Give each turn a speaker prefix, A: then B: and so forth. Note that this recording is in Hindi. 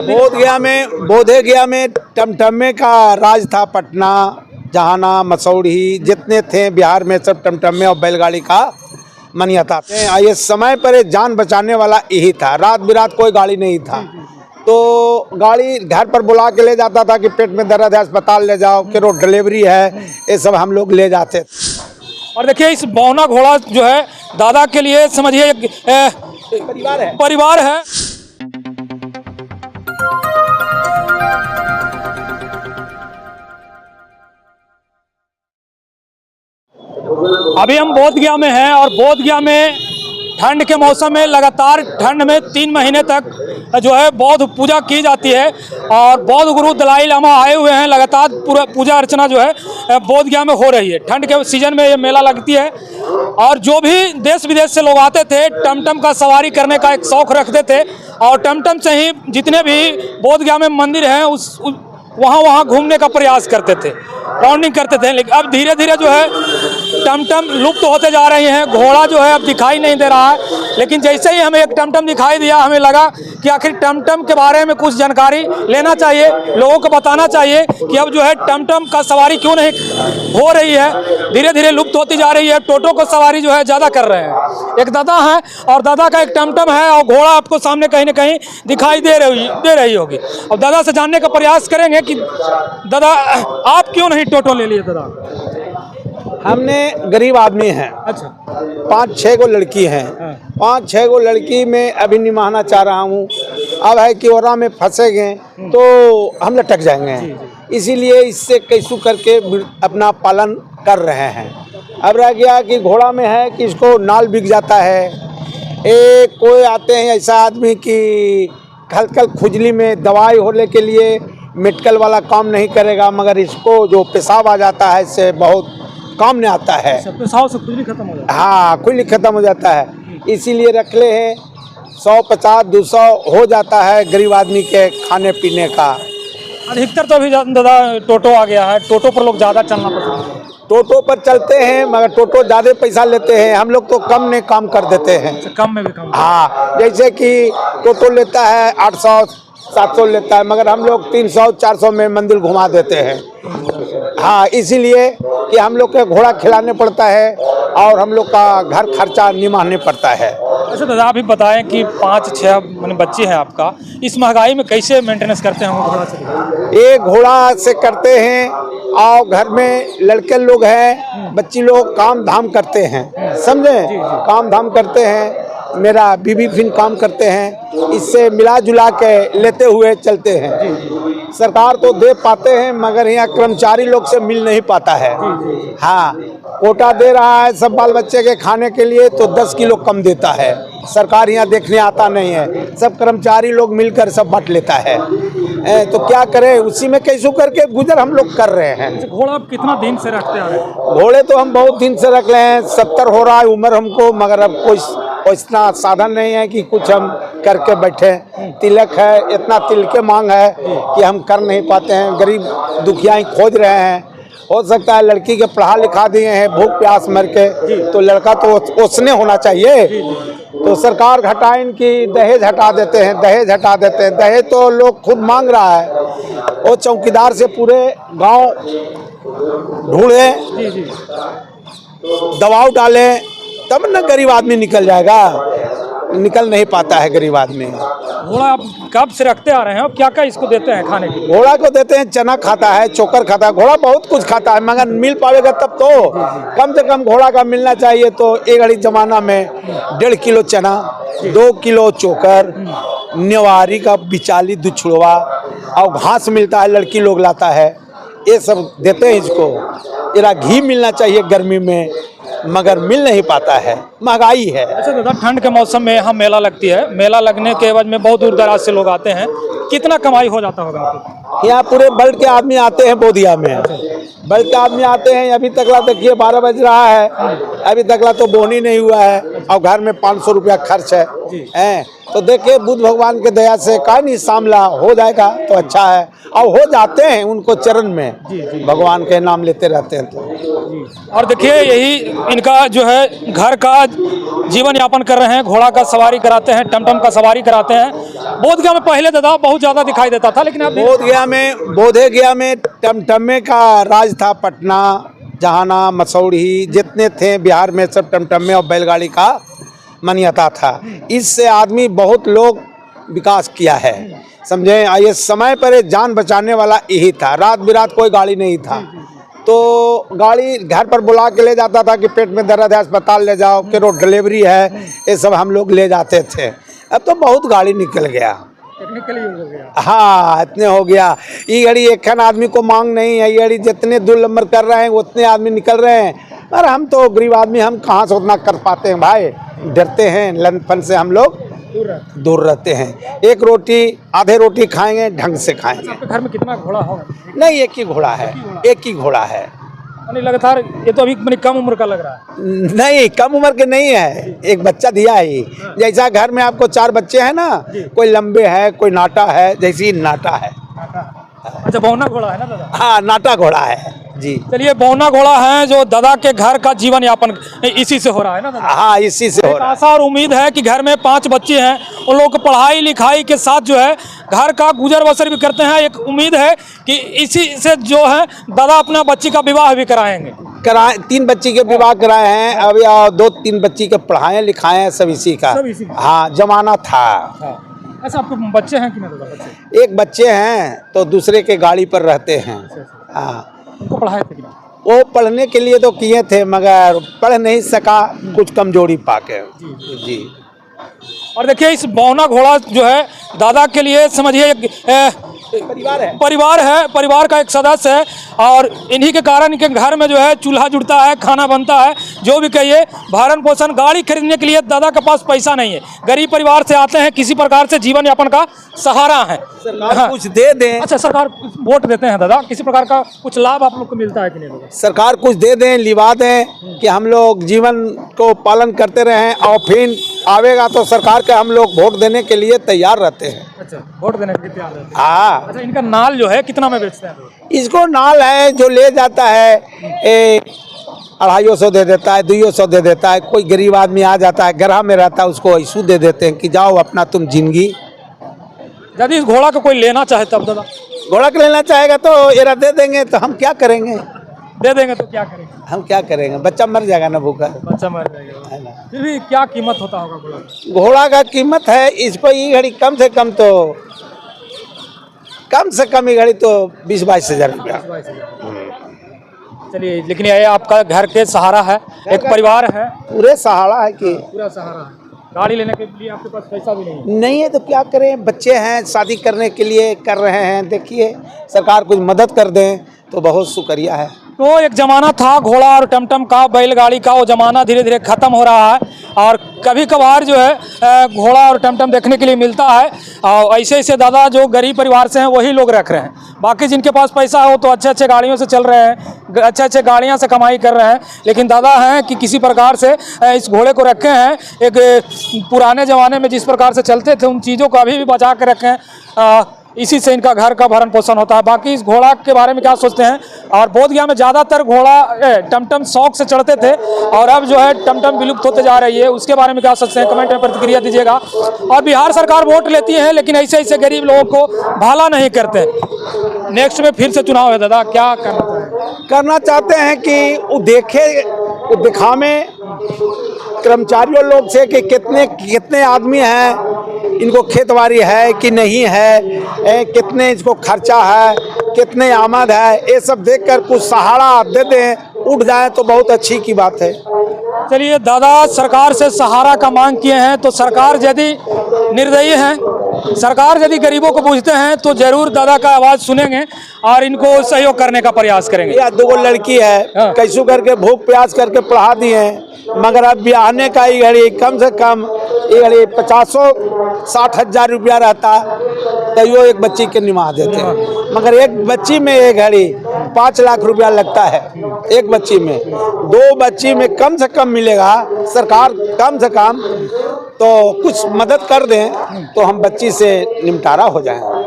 A: बोधगया में टमटमे का राज था। पटना, जहाना, मसौढ़ी जितने थे बिहार में सब टमटमे और बैलगाड़ी का मान्यता थे। ये समय पर जान बचाने वाला यही था। रात बिरात कोई गाड़ी नहीं था, तो गाड़ी घर पर बुला के ले जाता था कि पेट में दर्द है अस्पताल ले जाओ, कि रोड डिलीवरी है, ये सब हम लोग ले जाते।
B: और देखिए इस बौना घोड़ा जो है दादा के लिए समझिए परिवार है। अभी हम बोधगया में हैं और बोधगया में ठंड के मौसम में लगातार ठंड में 3 महीने तक जो है बौद्ध पूजा की जाती है और बौद्ध गुरु दलाई लामा आए हुए हैं। लगातार पूरा पूजा अर्चना जो है बोधगया में हो रही है। ठंड के सीजन में ये मेला लगती है और जो भी देश विदेश से लोग आते थे टमटम का सवारी करने का एक शौक़ रखते थे और टमटम से ही जितने भी बोधगया में मंदिर हैं वहाँ घूमने का प्रयास करते थे, राउंडिंग करते थे। लेकिन अब धीरे धीरे जो है टमटम लुप्त होते जा रही हैं। घोड़ा जो है अब दिखाई नहीं दे रहा है। लेकिन जैसे ही हमें एक टमटम दिखाई दिया हमें लगा कि आखिर टमटम के बारे में कुछ जानकारी लेना चाहिए, लोगों को बताना चाहिए कि अब जो है टमटम का सवारी क्यों नहीं हो रही है, धीरे धीरे लुप्त होती जा रही है। टोटो को सवारी जो है ज़्यादा कर रहे हैं। एक दादा हैं और दादा का एक टमटम है और घोड़ा आपको सामने कहीं ना कहीं दिखाई दे रही होगी। अब दादा से जानने का प्रयास करेंगे कि दादा आप क्यों नहीं टोटो ले लिए दादा?
A: हमने गरीब आदमी हैं।
B: अच्छा।
A: 5-6 गो लड़की हैं। 5-6 गो लड़की में अभी निभाना चाह रहा हूँ। अब है कि ओरा में फंसे गए तो हम लटक जाएंगे, इसीलिए इससे कैसू करके अपना पालन कर रहे हैं। अब रह गया कि घोड़ा में है कि इसको नाल बिक जाता है। एक कोई आते हैं ऐसा आदमी कि हल्कल खुजली में दवाई होने के लिए मेडिकल वाला काम नहीं करेगा, मगर इसको जो पेशाब आ जाता है इससे बहुत काम नहीं आता है।
B: पेशाब से खुजली खत्म हो जाता है।
A: हाँ, खुजली खत्म हो जाता है, इसीलिए रख ले हैं। 150-200 हो जाता है गरीब आदमी के खाने पीने का।
B: अधिकतर तो अभी दादा टोटो आ गया है, टोटो पर लोग ज़्यादा चलना पसंद करते हैं।
A: टोटो पर चलते हैं मगर टोटो ज़्यादा पैसा लेते हैं, हम लोग तो कम में काम कर देते हैं।
B: कम में भी कम।
A: हाँ, जैसे कि टोटो लेता है 800-700 लेता है, मगर हम लोग 300-400 में मंदिर घुमा देते हैं। हाँ, इसीलिए कि हम लोग के घोड़ा खिलाने पड़ता है और हम लोग का घर खर्चा निभाने पड़ता है।
B: अच्छा दादा आप भी बताएं कि 5-6 मैंने बच्चे हैं आपका, इस महंगाई में कैसे मेंटेनेंस करते हैं घोड़ा से?
A: एक घोड़ा से करते हैं और घर में लड़के लोग हैं, बच्ची लोग काम धाम करते हैं, समझे? काम धाम करते हैं। मेरा बीबी फिर काम करते हैं, इससे मिला जुला के लेते हुए चलते हैं। सरकार तो दे पाते हैं मगर यहाँ कर्मचारी लोग से मिल नहीं पाता है। हाँ, कोटा दे रहा है सब बाल बच्चे के खाने के लिए तो 10 किलो कम देता है। सरकार यहाँ देखने आता नहीं है, सब कर्मचारी लोग मिलकर सब बांट लेता है। तो क्या करें, उसी में कैसे करके गुजर हम लोग कर रहे हैं।
B: घोड़ा आप कितना दिन से रखते आ रहे हैं?
A: घोड़े तो हम बहुत दिन से रख रहे हैं, 70 हो रहा है उम्र हमको, मगर अब कोई इतना साधन नहीं है कि कुछ हम करके बैठे। तिलक है, इतना तिल के मांग है कि हम कर नहीं पाते हैं। गरीब दुखिया ही खोज रहे हैं। हो सकता है लड़की के पढ़ा लिखा दिए हैं, भूख प्यास मर के, तो लड़का तो उसने होना चाहिए। तो सरकार घटाए इनकी दहेज हटा देते हैं, दहेज हटा देते हैं। दहेज तो लोग खुद मांग रहा है, वो चौकीदार से पूरे गांव ढूंढे, दबाव डाले तब न गरीब आदमी निकल जाएगा। निकल नहीं पाता है गरीब आदमी।
B: घोड़ा आप कब से रखते आ रहे हैं और क्या क्या इसको देते हैं खाने के?
A: घोड़ा को देते हैं चना खाता है, चोकर खाता है। घोड़ा बहुत कुछ खाता है मगर मिल पाएगा तब तो। कम से कम घोड़ा का मिलना चाहिए तो एक घड़ी जमाना में 1.5 किलो चना, 2 किलो चोकर, नेवारी का बिचाली दुछड़वा और घास मिलता है, लड़की लोग लाता है, ये सब देते हैं इसको। इरा घी मिलना चाहिए गर्मी में मगर मिल नहीं पाता है, महंगाई है।
B: अच्छा दादा ठंड के मौसम में यहाँ मेला लगती है, मेला लगने के बाद में बहुत दूर दराज से लोग आते हैं, कितना कमाई हो जाता होगा आपको?
A: यहाँ पूरे वर्ल्ड के आदमी आते हैं बोधिया में, वर्ल्ड के आदमी आते हैं। अभी तकला देखिए 12 बज रहा है, अभी तकला तो बोनी नहीं हुआ है और घर में 500 रुपया खर्च है। तो देखिए बुद्ध भगवान के दया से काहे नहीं सामला हो जाएगा तो अच्छा है, और हो जाते हैं उनको चरण में, भगवान के नाम लेते रहते हैं तो।
B: और देखिए यही इनका जो है घर का जीवन यापन कर रहे हैं, घोड़ा का सवारी कराते हैं, टमटम का सवारी कराते हैं। बोधगया में पहले दादा बहुत ज़्यादा दिखाई देता था, लेकिन अब
A: बोधगया में टमटमे का राज था। पटना, जहाना, मसौढ़ी जितने थे बिहार में सब टमटमे और बैलगाड़ी का मान्यता था। इससे आदमी बहुत लोग विकास किया है, समझे। ये समय पर जान बचाने वाला यही था, रात बिरात कोई गाड़ी नहीं था तो गाड़ी घर पर बुला के ले जाता था कि पेट में दर्द है अस्पताल ले जाओ, कि रोड डिलीवरी है, ये सब हम लोग ले जाते थे। अब तो बहुत गाड़ी निकल गया,
B: टेक्निकली हो गया।
A: हाँ इतने हो गया। ये गाड़ी एक खन आदमी को मांग नहीं है, ये गाड़ी जितने दूर लंबर कर रहे हैं उतने आदमी निकल रहे हैं। पर हम तो गरीब आदमी, हम कहाँ से उतना कर पाते हैं भाई, डरते हैं, लंदफन से हम लोग दूर रहते हैं। एक रोटी आधे रोटी खाएंगे, ढंग से खाएंगे।
B: आपके घर में कितना घोड़ा होगा?
A: नहीं, एक ही घोड़ा है, एक ही घोड़ा है।
B: लगातार ये तो अभी बड़ी कम उम्र का लग रहा है।
A: नहीं, कम उम्र के नहीं है, एक बच्चा दिया है। जैसा घर में आपको 4 बच्चे हैं ना, कोई लंबे है, कोई नाटा है, जैसी नाटा है।
B: अच्छा, बौना घोड़ा है ना दादा?
A: हाँ, नाटा घोड़ा है जी।
B: चलिए, बौना घोड़ा है जो दादा के घर का जीवन यापन इसी से हो रहा है ना दादा?
A: हाँ, इसी से हो रहा है।
B: आशा और उम्मीद है कि घर में 5 बच्चे हैं, उन लोगों को पढ़ाई लिखाई के साथ जो है घर का गुजर बसर भी करते हैं। एक उम्मीद है कि इसी से जो है दादा अपना बच्ची का विवाह भी कराएंगे।
A: 3 बच्ची के विवाह कराए हैं अभी, और 2-3 बच्ची के पढ़ाए लिखाए हैं, सब इसी का। हाँ, जमाना था।
B: ऐसा आपको बच्चे हैं कि नहीं दादा?
A: एक बच्चे हैं तो दूसरे के गाड़ी पर रहते हैं। हाँ,
B: उनको पढ़ाए थे कि नहीं?
A: वो पढ़ने के लिए तो किए थे मगर पढ़ नहीं सका, कुछ कमजोरी पाके जी।
B: और देखिए इस बौना घोड़ा जो है दादा के लिए समझिए परिवार है, परिवार का एक सदस्य है। और इन्हीं के कारण इनके घर में जो है चूल्हा जुड़ता है, खाना बनता है, जो भी कहिए भरण पोषण। गाड़ी खरीदने के लिए दादा के पास पैसा नहीं है, गरीब परिवार से आते हैं, किसी प्रकार से जीवन यापन का सहारा है।
A: सरकार कुछ दे दें।
B: अच्छा, सरकार वोट देते हैं दादा, किसी प्रकार का कुछ लाभ आप लोग को मिलता है कि नहीं?
A: सरकार कुछ दे दें, लिवा दें कि हम लोग जीवन को पालन करते रहें, और फिर आवेगा तो सरकार के हम लोग वोट देने के लिए तैयार रहते हैं।
B: अच्छा, वोट देने के लिए तैयार रहते हैं।
A: हाँ।
B: अच्छा, इनका नाल जो है कितना में बेचते हैं?
A: इसको नाल है जो ले जाता है 250 दे देता है, 200 दे देता है। कोई गरीब आदमी आ जाता है, ग्राम में रहता है, उसको ऐसू दे देते हैं कि जाओ अपना तुम जिंदगी।
B: यदि इस घोड़ा को कोई लेना चाहे तब दादा?
A: घोड़ा को लेना चाहेगा तो एरा दे देंगे, तो हम क्या करेंगे?
B: दे देंगे तो क्या करेंगे?
A: हम क्या करेंगे, बच्चा मर जाएगा ना भूखा।
B: बच्चा मर जाएगा, है ना। फिर भी क्या कीमत होता होगा घोड़ा का?
A: घोड़ा का कीमत है इस पर ये घड़ी कम से कम ये घड़ी तो 20-22 हज़ार रुपया।
B: चलिए, लेकिन ये आपका घर के सहारा है, एक परिवार है,
A: पूरे सहारा है कि
B: पूरा सहारा है। गाड़ी लेने के लिए आपके पास पैसा भी
A: नहीं है तो क्या करें, बच्चे हैं, शादी करने के लिए कर रहे हैं। देखिए सरकार कुछ मदद कर दें तो बहुत शुक्रिया है।
B: तो एक ज़माना था घोड़ा और टमटम का, बैलगाड़ी का, वो ज़माना धीरे धीरे ख़त्म हो रहा है। और कभी कभार जो है घोड़ा और टमटम देखने के लिए मिलता है। और ऐसे ऐसे दादा जो गरीब परिवार से हैं वही लोग रख रहे हैं। बाकी जिनके पास पैसा हो तो अच्छे अच्छे गाड़ियों से चल रहे हैं, अच्छे अच्छे गाड़ियां से कमाई कर रहे हैं। लेकिन दादा हैं कि किसी प्रकार से इस घोड़े को रखे हैं, एक पुराने ज़माने में जिस प्रकार से चलते थे उन चीज़ों को अभी भी बचा के रखे हैं। इसी से इनका घर का भरण पोषण होता है। बाकी इस घोड़ा के बारे में क्या सोचते हैं? और बोधगया में ज़्यादातर घोड़ा टमटम शौक से चढ़ते थे, और अब जो है टमटम विलुप्त होते जा रही है, उसके बारे में क्या सोचते हैं? कमेंट में प्रतिक्रिया दीजिएगा। और बिहार सरकार वोट लेती है लेकिन ऐसे ऐसे गरीब लोगों को भला नहीं करते। नेक्स्ट में फिर से चुनाव है दादा, क्या करना
A: चाहते हैं कि वो देखे, वो दिखावे कर्मचारियों लोग से कि कितने आदमी हैं, इनको खेतबाड़ी है कि नहीं है, कितने इसको खर्चा है, कितने आमद है, ये सब देखकर कुछ सहारा दे दें, उठ जाए तो बहुत अच्छी की बात है।
B: चलिए, दादा सरकार से सहारा का मांग किए हैं तो सरकार यदि निर्दयी है, सरकार यदि गरीबों को पूछते हैं तो जरूर दादा का आवाज़ सुनेंगे और इनको सहयोग करने का प्रयास करेंगे।
A: या 2 लड़की है, कैसू करके भूख प्यास करके पढ़ा दिए, मगर अब ब्याहने का ये घड़ी कम से कम ये घड़ी 50-60 हज़ार रुपया रहता, तैयो एक बच्ची के निभा देते हैं, मगर एक बच्ची में एक घड़ी 5 लाख रुपया लगता है एक बच्ची में। 2 बच्ची में कम से कम मिलेगा। सरकार कम से कम तो कुछ मदद कर दें तो हम बच्ची से निपटारा हो जाए।